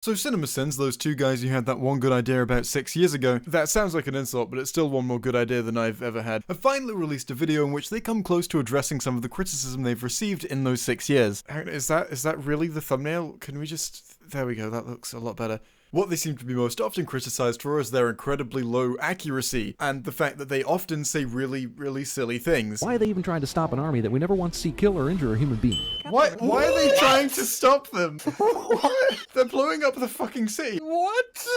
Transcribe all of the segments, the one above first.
So CinemaSins, those two guys who had that one good idea about 6 years ago, that sounds like an insult, but it's still one more good idea than I've ever had, have finally released a video in which they come close to addressing some of the criticism they've received in those 6 years. Is that really the thumbnail? Can we just... There we go, that looks a lot better. What they seem to be most often criticized for is their incredibly low accuracy, and the fact that they often say really, really silly things. Why are they even trying to stop an army that we never once see kill or injure a human being? Why are they trying to stop them? What? They're blowing up the fucking city. What?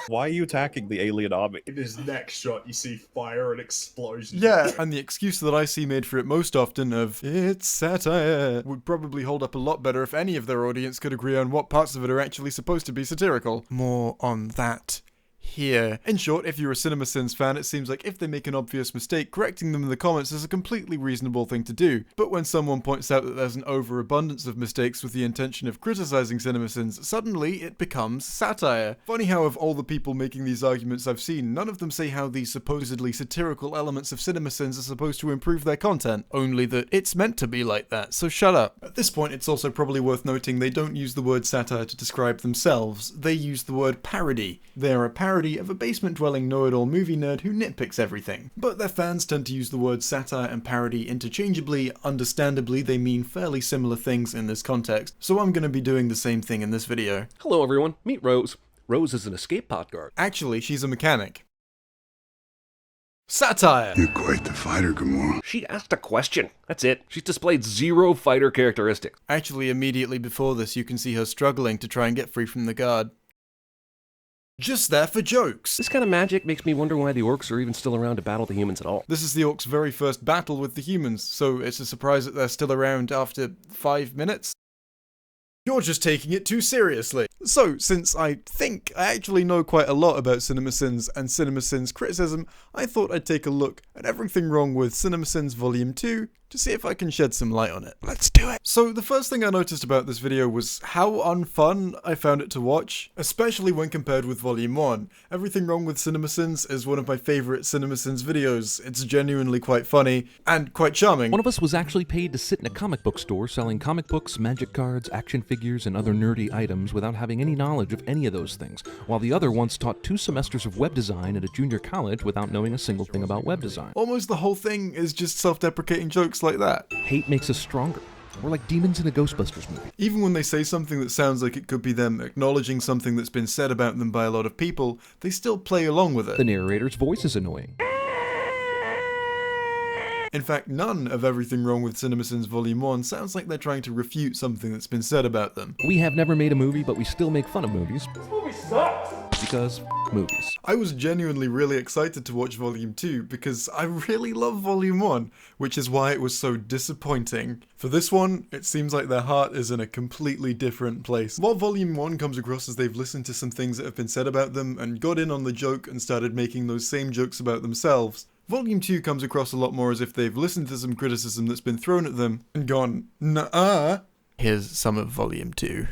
Why are you attacking the alien army? In his next shot, you see fire and explosions. Yeah, and the excuse that I see made for it most often of, it's satire, would probably hold up a lot better if any of their audience could agree on what parts of it are actually supposed to be satirical. More on that here. In short, if you're a CinemaSins fan, it seems like if they make an obvious mistake, correcting them in the comments is a completely reasonable thing to do. But when someone points out that there's an overabundance of mistakes with the intention of criticizing CinemaSins, suddenly it becomes satire. Funny how of all the people making these arguments I've seen, none of them say how these supposedly satirical elements of CinemaSins are supposed to improve their content, only that it's meant to be like that, so shut up. At this point, it's also probably worth noting they don't use the word satire to describe themselves, they use the word parody. They're a parody of a basement-dwelling know-it-all movie nerd who nitpicks everything. But their fans tend to use the words satire and parody interchangeably. Understandably, they mean fairly similar things in this context, so I'm gonna be doing the same thing in this video. Hello everyone, meet Rose. Rose is an escape pod guard. Actually, she's a mechanic. Satire! You're quite the fighter, Gamora. She asked a question. That's it. She's displayed zero fighter characteristics. Actually, immediately before this, you can see her struggling to try and get free from the guard. Just there for jokes. This kind of magic makes me wonder why the orcs are even still around to battle the humans at all. This is the orcs' very first battle with the humans, so it's a surprise that they're still around after 5 minutes. You're just taking it too seriously. So, since I think I actually know quite a lot about CinemaSins and CinemaSins criticism, I thought I'd take a look at everything wrong with CinemaSins Volume 2 to see if I can shed some light on it. Let's do it! So, the first thing I noticed about this video was how unfun I found it to watch, especially when compared with Volume 1. Everything Wrong with CinemaSins is one of my favourite CinemaSins videos. It's genuinely quite funny, and quite charming. One of us was actually paid to sit in a comic book store selling comic books, magic cards, action figures, and other nerdy items without having any knowledge of any of those things, while the other once taught 2 semesters of web design at a junior college without knowing a single thing about web design. Almost the whole thing is just self-deprecating jokes like that. Hate makes us stronger. We're like demons in a Ghostbusters movie. Even when they say something that sounds like it could be them acknowledging something that's been said about them by a lot of people, they still play along with it. The narrator's voice is annoying. In fact, none of Everything Wrong with CinemaSins Volume 1 sounds like they're trying to refute something that's been said about them. We have never made a movie, but we still make fun of movies. This movie sucks! Because movies. I was genuinely really excited to watch Volume 2 because I really love Volume 1, which is why it was so disappointing. For this one, it seems like their heart is in a completely different place. While Volume 1 comes across as they've listened to some things that have been said about them and got in on the joke and started making those same jokes about themselves, Volume 2 comes across a lot more as if they've listened to some criticism that's been thrown at them and gone, nuh-uh. Here's some of Volume 2.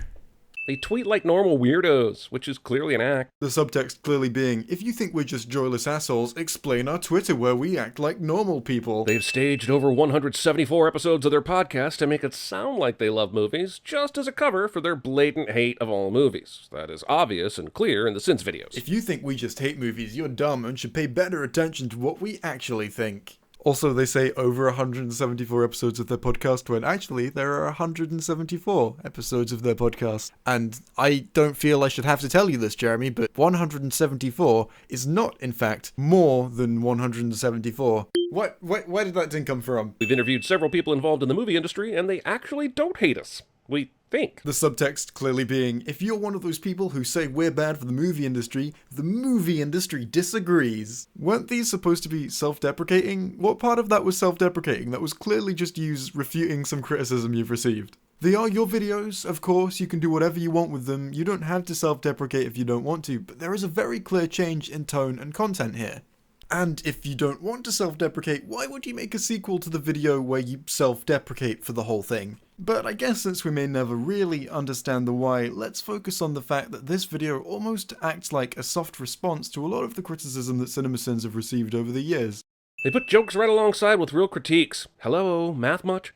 They tweet like normal weirdos, which is clearly an act. The subtext clearly being, if you think we're just joyless assholes, explain our Twitter where we act like normal people. They've staged over 174 episodes of their podcast to make it sound like they love movies, just as a cover for their blatant hate of all movies. That is obvious and clear in the Sins videos. If you think we just hate movies, you're dumb and should pay better attention to what we actually think. Also, they say over 174 episodes of their podcast when actually there are 174 episodes of their podcast. And I don't feel I should have to tell you this, Jeremy, but 174 is not, in fact, more than 174. Where did that thing come from? We've interviewed several people involved in the movie industry, and they actually don't hate us. We think. The subtext clearly being, if you're one of those people who say we're bad for the movie industry disagrees. Weren't these supposed to be self-deprecating? What part of that was self-deprecating? That was clearly just used refuting some criticism you've received. They are your videos, of course, you can do whatever you want with them, you don't have to self-deprecate if you don't want to, but there is a very clear change in tone and content here. And if you don't want to self-deprecate, why would you make a sequel to the video where you self-deprecate for the whole thing? But I guess since we may never really understand the why, let's focus on the fact that this video almost acts like a soft response to a lot of the criticism that CinemaSins have received over the years. They put jokes right alongside with real critiques. Hello, math much?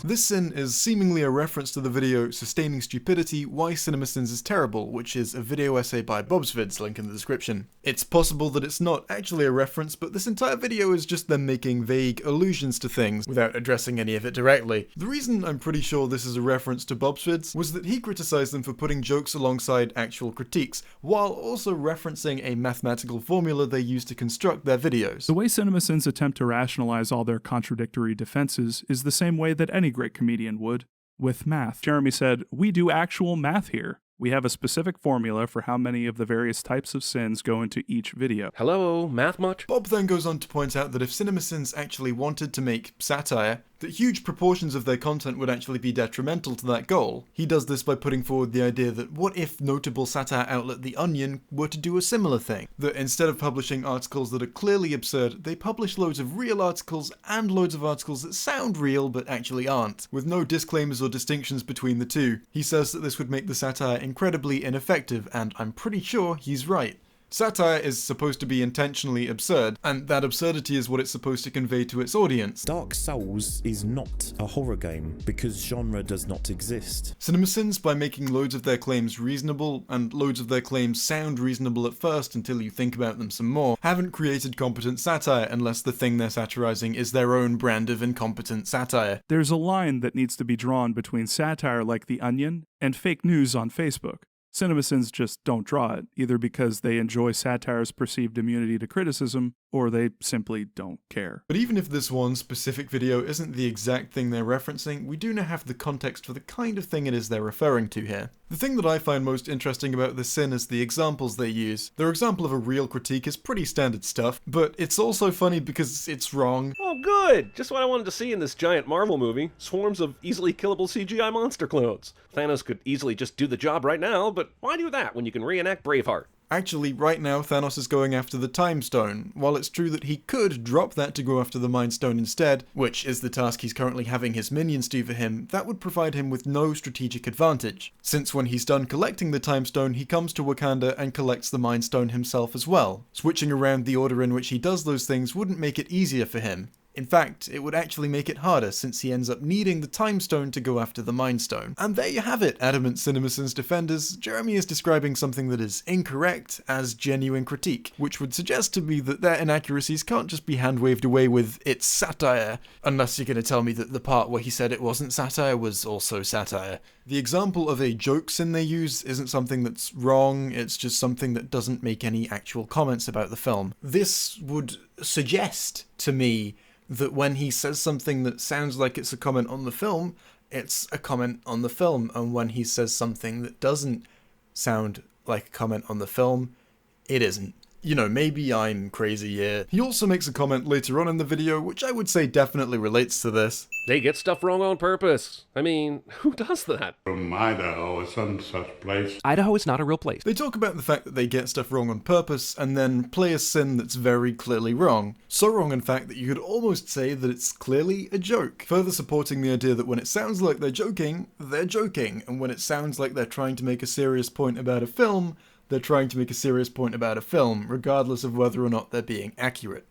This sin is seemingly a reference to the video Sustaining Stupidity, Why CinemaSins is Terrible, which is a video essay by Bobvids, link in the description. It's possible that it's not actually a reference, but this entire video is just them making vague allusions to things without addressing any of it directly. The reason I'm pretty sure this is a reference to Bobvids was that he criticized them for putting jokes alongside actual critiques, while also referencing a mathematical formula they use to construct their videos. The way CinemaSins attempt to rationalize all their contradictory defenses is the same way that any great comedian would, with math. Jeremy said, "We do actual math here. We have a specific formula for how many of the various types of sins go into each video." Hello, math much? Bob then goes on to point out that if CinemaSins actually wanted to make satire, that huge proportions of their content would actually be detrimental to that goal. He does this by putting forward the idea that what if notable satire outlet The Onion were to do a similar thing? That instead of publishing articles that are clearly absurd, they publish loads of real articles and loads of articles that sound real but actually aren't, with no disclaimers or distinctions between the two. He says that this would make the satire incredibly ineffective, and I'm pretty sure he's right. Satire is supposed to be intentionally absurd, and that absurdity is what it's supposed to convey to its audience. Dark Souls is not a horror game because genre does not exist. CinemaSins, by making loads of their claims reasonable, and loads of their claims sound reasonable at first until you think about them some more, haven't created competent satire unless the thing they're satirizing is their own brand of incompetent satire. There's a line that needs to be drawn between satire like The Onion and fake news on Facebook. CinemaSins just don't draw it, either because they enjoy satire's perceived immunity to criticism, or they simply don't care. But even if this one specific video isn't the exact thing they're referencing, we do now have the context for the kind of thing it is they're referring to here. The thing that I find most interesting about this sin is the examples they use. Their example of a real critique is pretty standard stuff, but it's also funny because it's wrong. Oh, good! Just what I wanted to see in this giant Marvel movie. Swarms of easily killable CGI monster clones. Thanos could easily just do the job right now, but why do that when you can reenact Braveheart? Actually, right now, Thanos is going after the Time Stone. While it's true that he could drop that to go after the Mind Stone instead, which is the task he's currently having his minions do for him, that would provide him with no strategic advantage. Since when he's done collecting the Time Stone, he comes to Wakanda and collects the Mind Stone himself as well. Switching around the order in which he does those things wouldn't make it easier for him. In fact, it would actually make it harder since he ends up needing the Time Stone to go after the Mind Stone. And there you have it, adamant CinemaSins defenders. Jeremy is describing something that is incorrect as genuine critique, which would suggest to me that their inaccuracies can't just be hand-waved away with "it's satire," unless you're going to tell me that the part where he said it wasn't satire was also satire. The example of a joke sin they use isn't something that's wrong, it's just something that doesn't make any actual comments about the film. This would suggest to me that when he says something that sounds like it's a comment on the film, it's a comment on the film, and when he says something that doesn't sound like a comment on the film, it isn't. You know, maybe I'm crazy here. He also makes a comment later on in the video, which I would say definitely relates to this. They get stuff wrong on purpose. I mean, who does that? From Idaho, a some such place. Idaho is not a real place. They talk about the fact that they get stuff wrong on purpose, and then play a sin that's very clearly wrong. So wrong, in fact, that you could almost say that it's clearly a joke. Further supporting the idea that when it sounds like they're joking, and when it sounds like they're trying to make a serious point about a film, they're trying to make a serious point about a film, regardless of whether or not they're being accurate.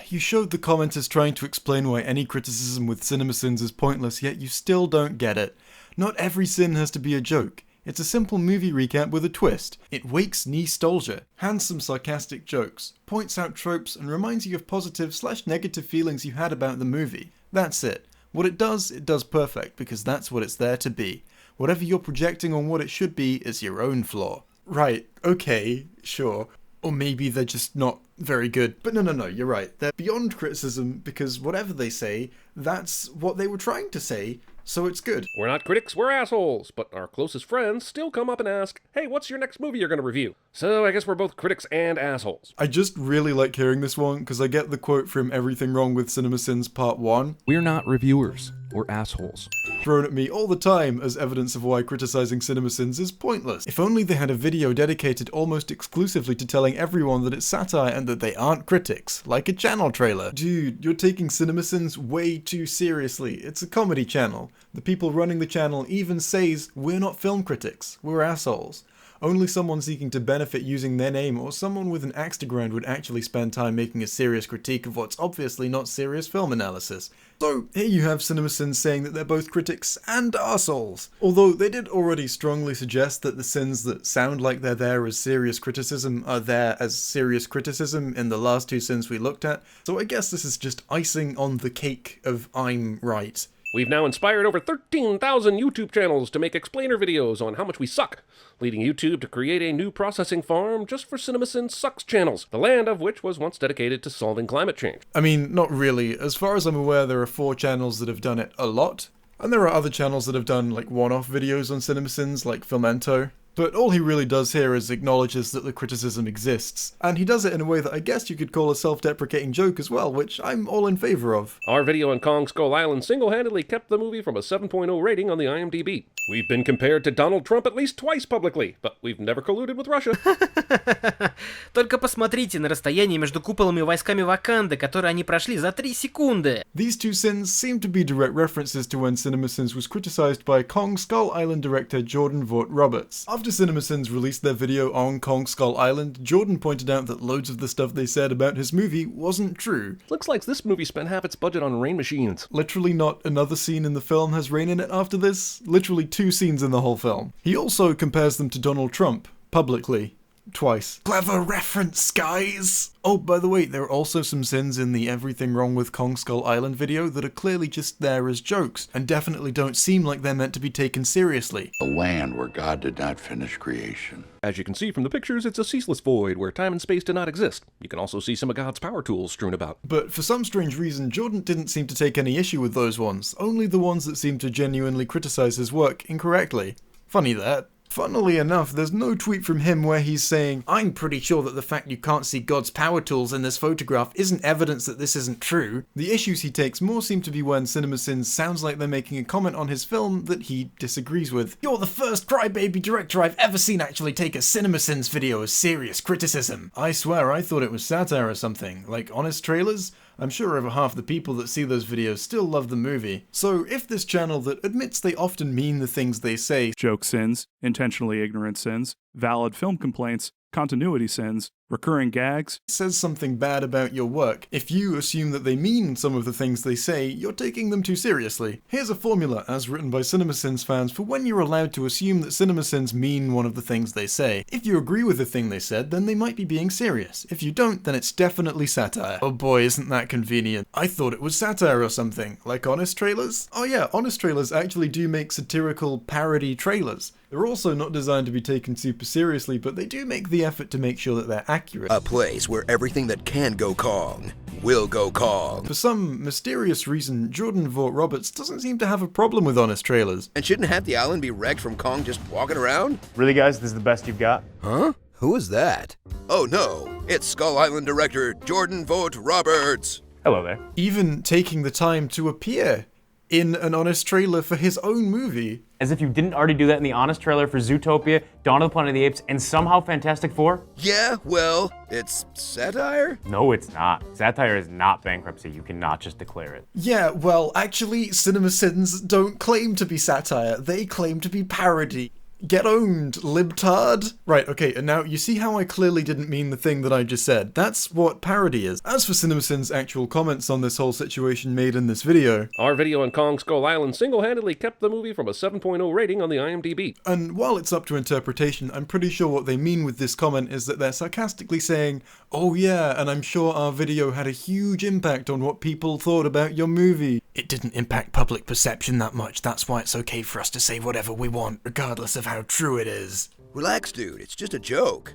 You showed the commenters trying to explain why any criticism with CinemaSins is pointless, yet you still don't get it. Not every sin has to be a joke. It's a simple movie recap with a twist. It wakes nostalgia, hands some sarcastic jokes, points out tropes, and reminds you of positive/negative feelings you had about the movie. That's it. What it does perfect, because that's what it's there to be. Whatever you're projecting on what it should be is your own flaw. Right, okay, sure. Or maybe they're just not very good. But no, you're right. They're beyond criticism because whatever they say, that's what they were trying to say, so it's good. We're not critics, we're assholes. But our closest friends still come up and ask, hey, what's your next movie you're going to review? So I guess we're both critics and assholes. I just really like hearing this one because I get the quote from Everything Wrong with CinemaSins Part 1. We're not reviewers. or assholes. Thrown at me all the time as evidence of why criticizing CinemaSins is pointless. If only they had a video dedicated almost exclusively to telling everyone that it's satire and that they aren't critics, like a channel trailer. Dude, you're taking CinemaSins way too seriously. It's a comedy channel. The people running the channel even says, we're not film critics, we're assholes. Only someone seeking to benefit using their name or someone with an axe to grind would actually spend time making a serious critique of what's obviously not serious film analysis. So, here you have CinemaSins saying that they're both critics and arseholes. Although they did already strongly suggest that the sins that sound like they're there as serious criticism are there as serious criticism in the last two sins we looked at, so I guess this is just icing on the cake of I'm right. We've now inspired over 13,000 YouTube channels to make explainer videos on how much we suck, leading YouTube to create a new processing farm just for CinemaSins Sucks channels, the land of which was once dedicated to solving climate change. I mean, not really. As far as I'm aware, there are 4 channels that have done it a lot, and there are other channels that have done like one-off videos on CinemaSins, like Filmento. But all he really does here is acknowledges that the criticism exists, and he does it in a way that I guess you could call a self-deprecating joke as well, which I'm all in favor of. Our video on Kong Skull Island single-handedly kept the movie from a 7.0 rating on the IMDb. We've been compared to Donald Trump at least twice publicly, but we've never colluded with Russia. Только посмотрите на расстояние между куполом и войсками Ваканды, которые они прошли за 3 секунды. These two sins seem to be direct references to when CinemaSins was criticized by Kong Skull Island director Jordan Vogt-Roberts. After CinemaSins released their video on Kong Skull Island, Jordan pointed out that loads of the stuff they said about his movie wasn't true. Looks like this movie spent half its budget on rain machines. Literally not another scene in the film has rain in it after this. Literally 2 scenes in the whole film. He also compares them to Donald Trump, publicly. Twice. Clever reference, guys! Oh, by the way, there are also some sins in the Everything Wrong with Kong Skull Island video that are clearly just there as jokes, and definitely don't seem like they're meant to be taken seriously. A land where God did not finish creation. As you can see from the pictures, it's a ceaseless void where time and space do not exist. You can also see some of God's power tools strewn about. But for some strange reason, Jordan didn't seem to take any issue with those ones, only the ones that seemed to genuinely criticize his work incorrectly. Funny that. Funnily enough, there's no tweet from him where he's saying, I'm pretty sure that the fact you can't see God's power tools in this photograph isn't evidence that this isn't true. The issues he takes more seem to be when CinemaSins sounds like they're making a comment on his film that he disagrees with. You're the first crybaby director I've ever seen actually take a CinemaSins video as serious criticism. I swear I thought it was satire or something, like honest trailers. I'm sure over half the people that see those videos still love the movie. So if this channel that admits they often mean the things they say, Joke sins, intentionally ignorant sins, valid film complaints, continuity sins, recurring gags, says something bad about your work, if you assume that they mean some of the things they say, you're taking them too seriously. Here's a formula, as written by CinemaSins fans, for when you're allowed to assume that CinemaSins mean one of the things they say. If you agree with the thing they said, then they might be being serious. If you don't, then it's definitely satire. Oh boy, isn't that convenient. I thought it was satire or something. Like Honest Trailers? Oh yeah, Honest Trailers actually do make satirical parody trailers. They're also not designed to be taken super seriously, but they do make the effort to make sure that they're accurate. A place where everything that can go Kong will go Kong. For some mysterious reason, Jordan Vogt-Roberts doesn't seem to have a problem with Honest Trailers. And shouldn't half the island be wrecked from Kong just walking around? Really, guys? This is the best you've got? Huh? Who is that? Oh no, it's Skull Island director Jordan Vogt-Roberts. Hello there. Even taking the time to appear in an Honest trailer for his own movie. As if you didn't already do that in the Honest trailer for Zootopia, Dawn of the Planet of the Apes, and somehow Fantastic Four? Yeah, well, it's satire? No, it's not. Satire is not bankruptcy. You cannot just declare it. Yeah, well, actually, CinemaSins don't claim to be satire. They claim to be parody. Get owned, libtard. Right, okay, and now you see how I clearly didn't mean the thing that I just said. That's what parody is. As for CinemaSins' actual comments on this whole situation made in this video, our video on Kong Skull Island single-handedly kept the movie from a 7.0 rating on the IMDb. And while it's up to interpretation, I'm pretty sure what they mean with this comment is that they're sarcastically saying, oh yeah, and I'm sure our video had a huge impact on what people thought about your movie. It didn't impact public perception that much, that's why it's okay for us to say whatever we want, regardless of how true it is. Relax, dude, it's just a joke.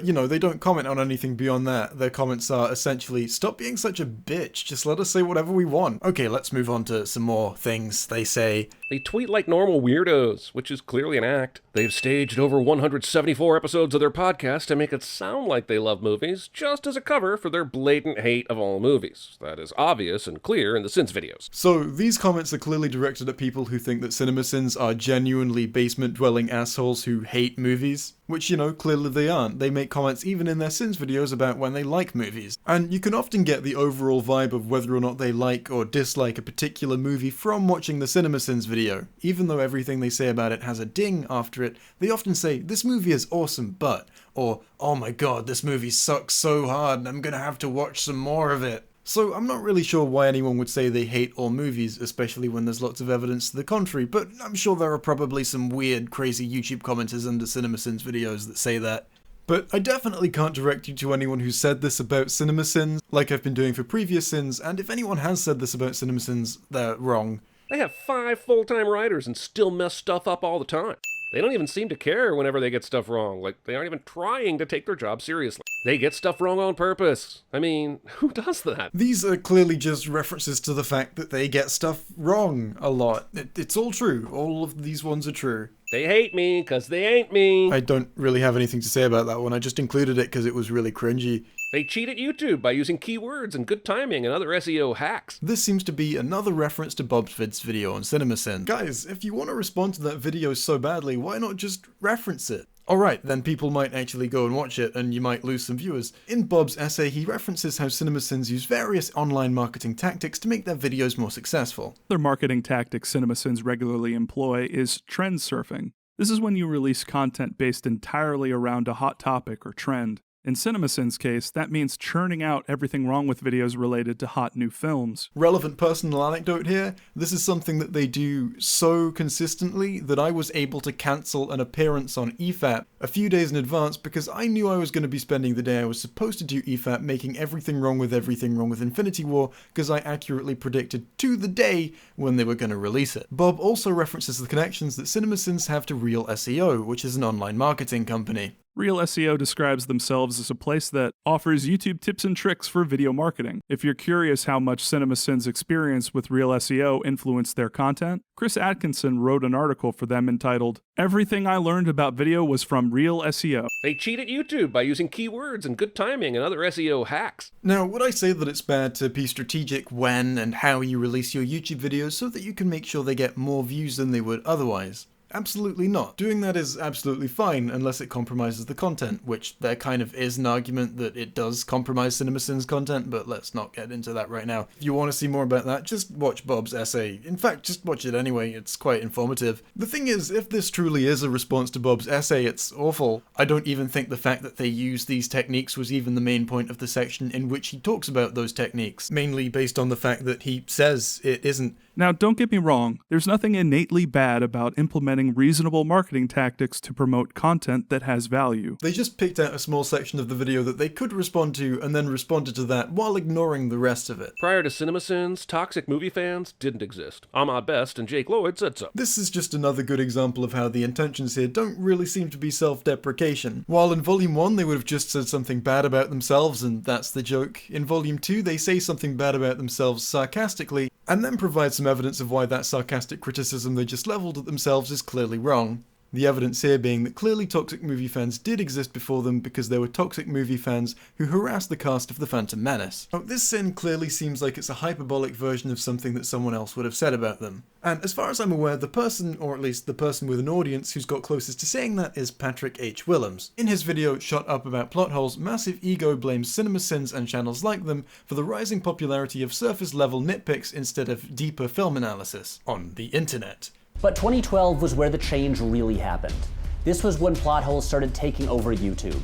You know, they don't comment on anything beyond that. Their comments are essentially, stop being such a bitch, just let us say whatever we want. Okay, let's move on to some more things they say. They tweet like normal weirdos, which is clearly an act. They've staged over 174 episodes of their podcast to make it sound like they love movies, just as a cover for their blatant hate of all movies. That is obvious and clear in the Sins videos. So these comments are clearly directed at people who think that CinemaSins are genuinely basement-dwelling assholes who hate movies. Which, you know, clearly they aren't. They make comments even in their Sins videos about when they like movies. And you can often get the overall vibe of whether or not they like or dislike a particular movie from watching the CinemaSins video. Even though everything they say about it has a ding after it, they often say, "This movie is awesome, but," or, "Oh my god, this movie sucks so hard and I'm gonna have to watch some more of it." So I'm not really sure why anyone would say they hate all movies, especially when there's lots of evidence to the contrary, but I'm sure there are probably some weird, crazy YouTube commenters under CinemaSins videos that say that. But I definitely can't direct you to anyone who said this about CinemaSins, like I've been doing for previous Sins, and if anyone has said this about CinemaSins, they're wrong. They have 5 full-time writers and still mess stuff up all the time. They don't even seem to care whenever they get stuff wrong, like they aren't even trying to take their job seriously. They get stuff wrong on purpose. I mean, who does that? These are clearly just references to the fact that they get stuff wrong a lot. It's all true. All of these ones are true. They hate me because they ain't me. I don't really have anything to say about that one. I just included it because it was really cringy. They cheat at YouTube by using keywords and good timing and other SEO hacks. This seems to be another reference to Bobvids' video on CinemaSins. Guys, if you want to respond to that video so badly, why not just reference it? Alright, then people might actually go and watch it, and you might lose some viewers. In Bob's essay, he references how CinemaSins use various online marketing tactics to make their videos more successful. Other marketing tactics CinemaSins regularly employ is trend surfing. This is when you release content based entirely around a hot topic or trend. In CinemaSins' case, that means churning out everything wrong with videos related to hot new films. Relevant personal anecdote here, this is something that they do so consistently that I was able to cancel an appearance on EFAP a few days in advance because I knew I was going to be spending the day I was supposed to do EFAP making everything wrong with Infinity War because I accurately predicted to the day when they were going to release it. Bob also references the connections that CinemaSins have to Real SEO, which is an online marketing company. Real SEO describes themselves as a place that offers YouTube tips and tricks for video marketing. If you're curious how much CinemaSins' experience with Real SEO influenced their content, Chris Atkinson wrote an article for them entitled, "Everything I Learned About Video Was from Real SEO." They cheat at YouTube by using keywords and good timing and other SEO hacks. Now, would I say that it's bad to be strategic when and how you release your YouTube videos so that you can make sure they get more views than they would otherwise? Absolutely not. Doing that is absolutely fine unless it compromises the content, which there kind of is an argument that it does compromise CinemaSins content, but let's not get into that right now. If you want to see more about that, just watch Bob's essay. In fact, just watch it anyway, it's quite informative. The thing is, if this truly is a response to Bob's essay, it's awful. I don't even think the fact that they use these techniques was even the main point of the section in which he talks about those techniques, mainly based on the fact that he says it isn't. Now, don't get me wrong, there's nothing innately bad about implementing reasonable marketing tactics to promote content that has value. They just picked out a small section of the video that they could respond to and then responded to that while ignoring the rest of it. Prior to CinemaSins, toxic movie fans didn't exist. Ahmad Best and Jake Lloyd said so. This is just another good example of how the intentions here don't really seem to be self-deprecation. While in Volume 1 they would have just said something bad about themselves and that's the joke, in Volume 2 they say something bad about themselves sarcastically and then provide some evidence of why that sarcastic criticism they just leveled at themselves is clearly wrong. The evidence here being that clearly toxic movie fans did exist before them because there were toxic movie fans who harassed the cast of The Phantom Menace. Now, this sin clearly seems like it's a hyperbolic version of something that someone else would have said about them. And as far as I'm aware, the person, or at least the person with an audience who's got closest to saying that is Patrick H. Willems. In his video, Shut Up About Plot Holes, Massive Ego blames CinemaSins and channels like them for the rising popularity of surface-level nitpicks instead of deeper film analysis on the internet. But 2012 was where the change really happened. This was when plot holes started taking over YouTube.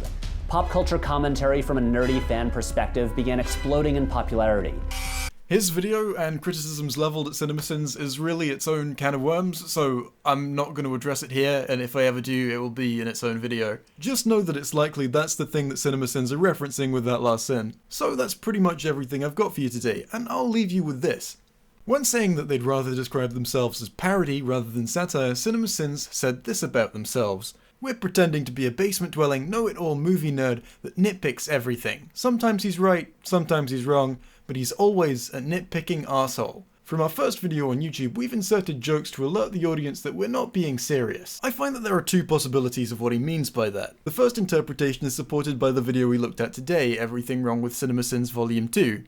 Pop culture commentary from a nerdy fan perspective began exploding in popularity. His video and criticisms leveled at CinemaSins is really its own can of worms, so I'm not going to address it here, and if I ever do, it will be in its own video. Just know that it's likely that's the thing that CinemaSins are referencing with that last sin. So that's pretty much everything I've got for you today, and I'll leave you with this. When saying that they'd rather describe themselves as parody rather than satire, CinemaSins said this about themselves. We're pretending to be a basement-dwelling, know-it-all movie nerd that nitpicks everything. Sometimes he's right, sometimes he's wrong, but he's always a nitpicking arsehole. From our first video on YouTube, we've inserted jokes to alert the audience that we're not being serious. I find that there are two possibilities of what he means by that. The first interpretation is supported by the video we looked at today, Everything Wrong with CinemaSins Volume 2.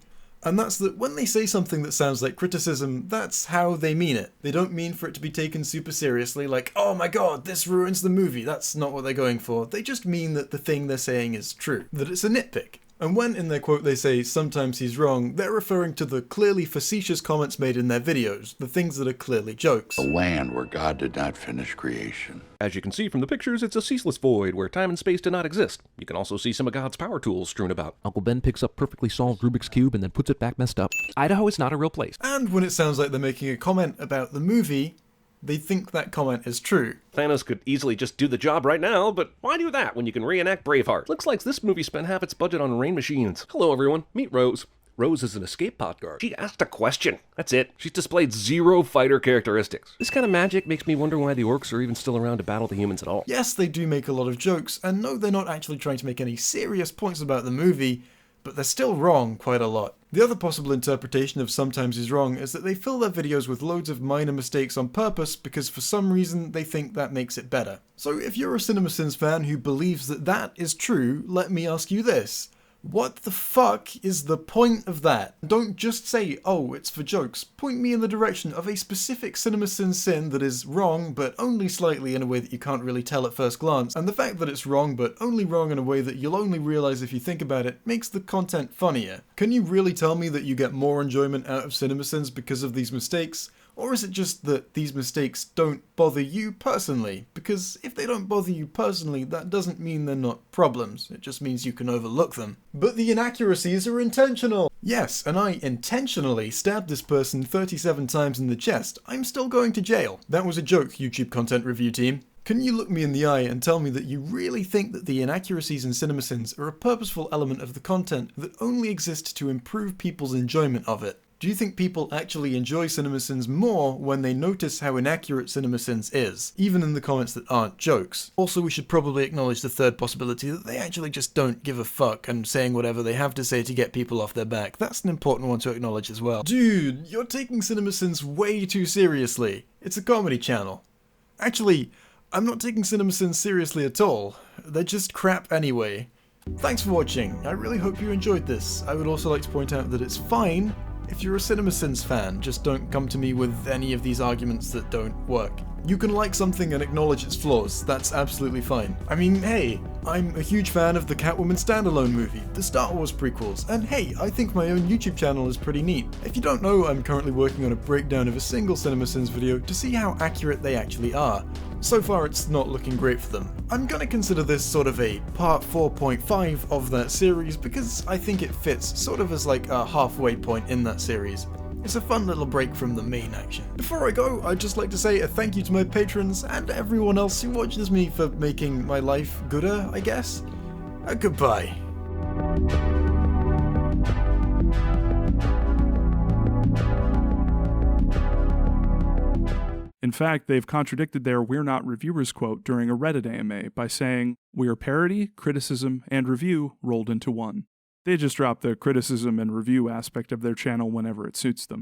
And that's that when they say something that sounds like criticism, that's how they mean it. They don't mean for it to be taken super seriously, like, oh my god, this ruins the movie. That's not what they're going for. They just mean that the thing they're saying is true, that it's a nitpick. And when in their quote they say, sometimes he's wrong, they're referring to the clearly facetious comments made in their videos, the things that are clearly jokes. A land where God did not finish creation. As you can see from the pictures, it's a ceaseless void where time and space do not exist. You can also see some of God's power tools strewn about. Uncle Ben picks up perfectly solved Rubik's Cube and then puts it back messed up. Idaho is not a real place. And when it sounds like they're making a comment about the movie, they think that comment is true. Thanos could easily just do the job right now, but why do that when you can reenact Braveheart? Looks like this movie spent half its budget on rain machines. Hello everyone, meet Rose. Rose is an escape pod guard. She asked a question. That's it. She's displayed zero fighter characteristics. This kind of magic makes me wonder why the orcs are even still around to battle the humans at all. Yes, they do make a lot of jokes, and no, they're not actually trying to make any serious points about the movie, but they're still wrong quite a lot. The other possible interpretation of sometimes he's wrong is that they fill their videos with loads of minor mistakes on purpose because for some reason they think that makes it better. So if you're a CinemaSins fan who believes that that is true, let me ask you this. What the fuck is the point of that? Don't just say, oh, it's for jokes. Point me in the direction of a specific CinemaSins sin that is wrong, but only slightly in a way that you can't really tell at first glance. And the fact that it's wrong, but only wrong in a way that you'll only realize if you think about it, makes the content funnier. Can you really tell me that you get more enjoyment out of CinemaSins because of these mistakes? Or is it just that these mistakes don't bother you personally? Because if they don't bother you personally, that doesn't mean they're not problems. It just means you can overlook them. But the inaccuracies are intentional! Yes, and I intentionally stabbed this person 37 times in the chest. I'm still going to jail. That was a joke, YouTube content review team. Can you look me in the eye and tell me that you really think that the inaccuracies in CinemaSins are a purposeful element of the content that only exist to improve people's enjoyment of it? Do you think people actually enjoy CinemaSins more when they notice how inaccurate CinemaSins is, even in the comments that aren't jokes? Also, we should probably acknowledge the third possibility that they actually just don't give a fuck and saying whatever they have to say to get people off their back. That's an important one to acknowledge as well. Dude, you're taking CinemaSins way too seriously. It's a comedy channel. Actually, I'm not taking CinemaSins seriously at all. They're just crap anyway. Thanks for watching. I really hope you enjoyed this. I would also like to point out that it's fine if you're a CinemaSins fan, just don't come to me with any of these arguments that don't work. You can like something and acknowledge its flaws, that's absolutely fine. I mean, hey, I'm a huge fan of the Catwoman standalone movie, the Star Wars prequels, and hey, I think my own YouTube channel is pretty neat. If you don't know, I'm currently working on a breakdown of a single CinemaSins video to see how accurate they actually are. So far it's not looking great for them. I'm gonna consider this sort of a part 4.5 of that series because I think it fits sort of as like a halfway point in that series. It's a fun little break from the main action. Before I go, I'd just like to say a thank you to my patrons and everyone else who watches me for making my life gooder, I guess. Goodbye. In fact, they've contradicted their We're Not Reviewers quote during a Reddit AMA by saying, "We are parody, criticism, and review rolled into one." They just drop the criticism and review aspect of their channel whenever it suits them.